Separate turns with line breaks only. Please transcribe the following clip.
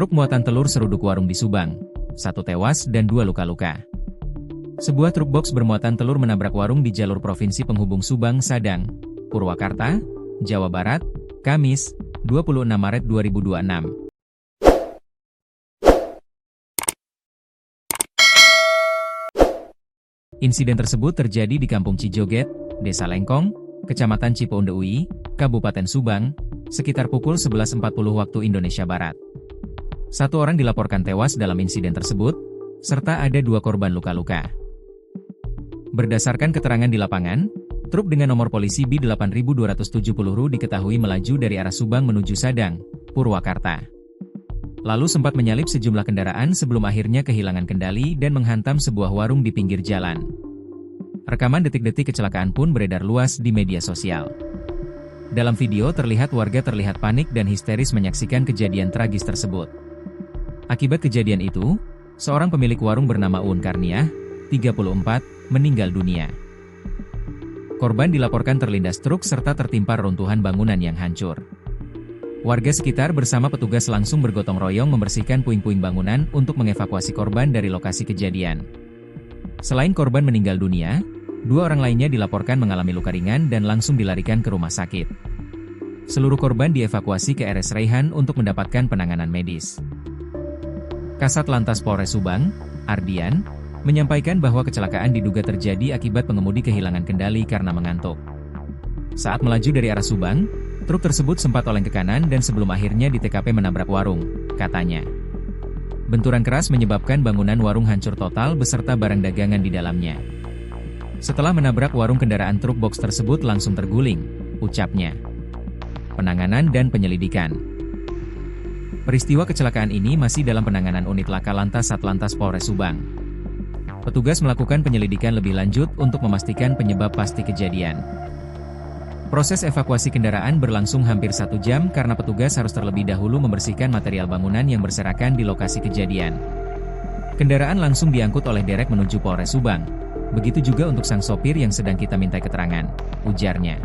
Truk muatan telur seruduk warung di Subang. 1 tewas dan 2 luka-luka. Sebuah truk box bermuatan telur menabrak warung di jalur provinsi penghubung Subang Sadang, Purwakarta, Jawa Barat, Kamis, 26 Maret 2026. Insiden tersebut terjadi di Kampung Cijoget, Desa Lengkong, Kecamatan Cipounde UI, Kabupaten Subang, sekitar pukul 11.40 waktu Indonesia Barat. 1 orang dilaporkan tewas dalam insiden tersebut, serta ada 2 korban luka-luka. Berdasarkan keterangan di lapangan, truk dengan nomor polisi B8270 RU diketahui melaju dari arah Subang menuju Sadang, Purwakarta. Lalu sempat menyalip sejumlah kendaraan sebelum akhirnya kehilangan kendali dan menghantam sebuah warung di pinggir jalan. Rekaman detik-detik kecelakaan pun beredar luas di media sosial. Dalam video terlihat warga terlihat panik dan histeris menyaksikan kejadian tragis tersebut. Akibat kejadian itu, seorang pemilik warung bernama Uun Karniah, 34, meninggal dunia. Korban dilaporkan terlindas truk serta tertimpa reruntuhan bangunan yang hancur. Warga sekitar bersama petugas langsung bergotong royong membersihkan puing-puing bangunan untuk mengevakuasi korban dari lokasi kejadian. Selain korban meninggal dunia, 2 orang lainnya dilaporkan mengalami luka ringan dan langsung dilarikan ke rumah sakit. Seluruh korban dievakuasi ke RS Raihan untuk mendapatkan penanganan medis. Kasat Lantas Polres Subang, Ardian, menyampaikan bahwa kecelakaan diduga terjadi akibat pengemudi kehilangan kendali karena mengantuk. Saat melaju dari arah Subang, truk tersebut sempat oleng ke kanan dan sebelum akhirnya di TKP menabrak warung, katanya. Benturan keras menyebabkan bangunan warung hancur total beserta barang dagangan di dalamnya. Setelah menabrak warung, kendaraan truk box tersebut langsung terguling, ucapnya. Penanganan dan penyelidikan. Peristiwa kecelakaan ini masih dalam penanganan unit laka lantas Satlantas Polres Subang. Petugas melakukan penyelidikan lebih lanjut untuk memastikan penyebab pasti kejadian. Proses evakuasi kendaraan berlangsung hampir 1 jam karena petugas harus terlebih dahulu membersihkan material bangunan yang berserakan di lokasi kejadian. Kendaraan langsung diangkut oleh derek menuju Polres Subang. Begitu juga untuk sang sopir yang sedang kita mintai keterangan, ujarnya.